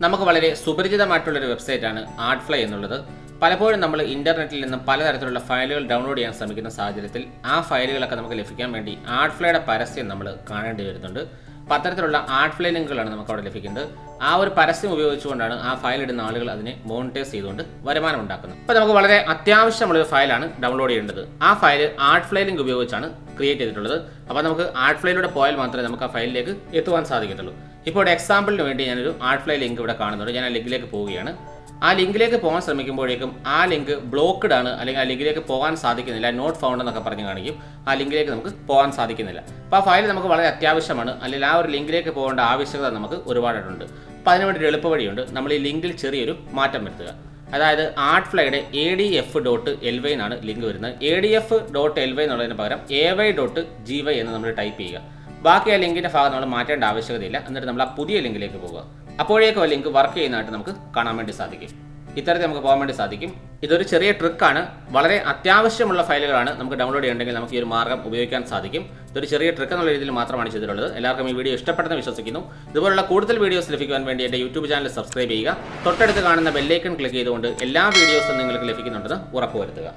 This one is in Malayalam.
നമുക്ക് വളരെ സുപരിചിതമായിട്ടുള്ളൊരു വെബ്സൈറ്റാണ് ആഡ്ഫ്ലൈ എന്നുള്ളത്. പലപ്പോഴും നമ്മൾ ഇൻ്റർനെറ്റിൽ നിന്നും പലതരത്തിലുള്ള ഫയലുകൾ ഡൗൺലോഡ് ചെയ്യാൻ ശ്രമിക്കുന്ന സാഹചര്യത്തിൽ ആ ഫയലുകളൊക്കെ നമുക്ക് ലഭിക്കാൻ വേണ്ടി ആഡ്ഫ്ലൈയുടെ പരസ്യം നമ്മൾ കാണേണ്ടി വരുന്നുണ്ട്. അപ്പോൾ അത്തരത്തിലുള്ള ആഡ്ഫ്ലൈ ലിങ്കുകളാണ് നമുക്ക് അവിടെ ലഭിക്കുന്നത്. ആ ഒരു പരസ്യം ഉപയോഗിച്ചുകൊണ്ടാണ് ആ ഫയൽ ഇടുന്ന ആളുകൾ അതിനെ മോണിറ്റൈസ് ചെയ്തുകൊണ്ട് വരുമാനം ഉണ്ടാക്കുന്നത്. അപ്പോൾ നമുക്ക് വളരെ അത്യാവശ്യമുള്ളൊരു ഫയലാണ് ഡൗൺലോഡ് ചെയ്യേണ്ടത്. ആ ഫയൽ ആഡ്ഫ്ലൈ ലിങ്ക് ഉപയോഗിച്ചാണ് ക്രിയേറ്റ് ചെയ്തിട്ടുള്ളത്. അപ്പോൾ നമുക്ക് ആഡ്ഫ്ലൈയിലൂടെ പോയാൽ മാത്രമേ നമുക്ക് ആ ഫയലിലേക്ക് എത്തുവാൻ സാധിക്കത്തുള്ളൂ. ഇപ്പോൾ ഒരു എക്സാമ്പിളിന് വേണ്ടി ഞാനൊരു ആഡ്ഫ്ലൈ ലിങ്ക് ഇവിടെ കാണുന്നുണ്ട്. ഞാൻ ആ ലിങ്കിലേക്ക് പോവുകയാണ്. ആ ലിങ്കിലേക്ക് പോകാൻ ശ്രമിക്കുമ്പോഴേക്കും ആ ലിങ്ക് ബ്ലോക്ക്ഡ് ആണ്, അല്ലെങ്കിൽ ആ ലിങ്കിലേക്ക് പോകാൻ സാധിക്കുന്നില്ല, നോട്ട് ഫൗണ്ട് എന്നൊക്കെ പറഞ്ഞ് കാണിക്കും. ആ ലിങ്കിലേക്ക് നമുക്ക് പോകാൻ സാധിക്കുന്നില്ല. അപ്പോൾ ആ ഫയൽ നമുക്ക് വളരെ അത്യാവശ്യമാണ്, അല്ലെങ്കിൽ ആ ഒരു ലിങ്കിലേക്ക് പോകേണ്ട ആവശ്യകത നമുക്ക് ഒരുപാടുണ്ട്. അപ്പോൾ അതിനുവേണ്ടി ഒരു എളുപ്പവഴിയുണ്ട്. നമ്മൾ ഈ ലിങ്കിൽ ചെറിയൊരു മാറ്റം വരുത്തുക. അതായത് ആഡ്ഫ്ലൈയുടെ adf.ly എന്നാണ് ലിങ്ക് വരുന്നത്. adf.ly എന്നുള്ളതിന് പകരം ay.gy എന്ന് നമ്മൾ ടൈപ്പ് ചെയ്യുക. ബാക്കി ആ ലിങ്കിൻ്റെ ഭാഗം നമ്മൾ മാറ്റേണ്ട ആവശ്യകതയില്ല. എന്നിട്ട് നമ്മൾ ആ പുതിയ ലിങ്കിലേക്ക് പോകുക. അപ്പോഴേക്കും ആ ലിങ്ക് വർക്ക് ചെയ്യുന്നതായിട്ട് നമുക്ക് കാണാൻ വേണ്ടി സാധിക്കും. ഇത്തരത്തിൽ നമുക്ക് പോകാൻ വേണ്ടി സാധിക്കും. ഇതൊരു ചെറിയ ട്രിക്കാണ്. വളരെ അത്യാവശ്യമുള്ള ഫയലുകളാണ് നമുക്ക് ഡൗൺലോഡ് ചെയ്യണമെങ്കിൽ നമുക്ക് ഈ ഒരു മാർഗ്ഗം ഉപയോഗിക്കാൻ സാധിക്കും. ഇതൊരു ചെറിയ ട്രിക്ക് എന്നുള്ള രീതിയിൽ മാത്രമാണ് ചെയ്തിട്ടുള്ളത്. എല്ലാവർക്കും ഈ വീഡിയോ ഇഷ്ടപ്പെട്ടെന്ന് വിശ്വസിക്കുന്നു. ഇതുപോലുള്ള കൂടുതൽ വീഡിയോസ് ലഭിക്കുവാൻ വേണ്ടി എൻ്റെ യൂട്യൂബ് ചാനൽ സബ്സ്ക്രൈബ് ചെയ്യുക. തൊട്ടടുത്ത് കാണുന്ന ബെല്ലൈക്കൺ ക്ലിക്ക് ചെയ്തുകൊണ്ട് എല്ലാ വീഡിയോസും നിങ്ങൾക്ക് ലഭിക്കുന്നുണ്ടെന്ന് ഉറപ്പുവരുത്തുക.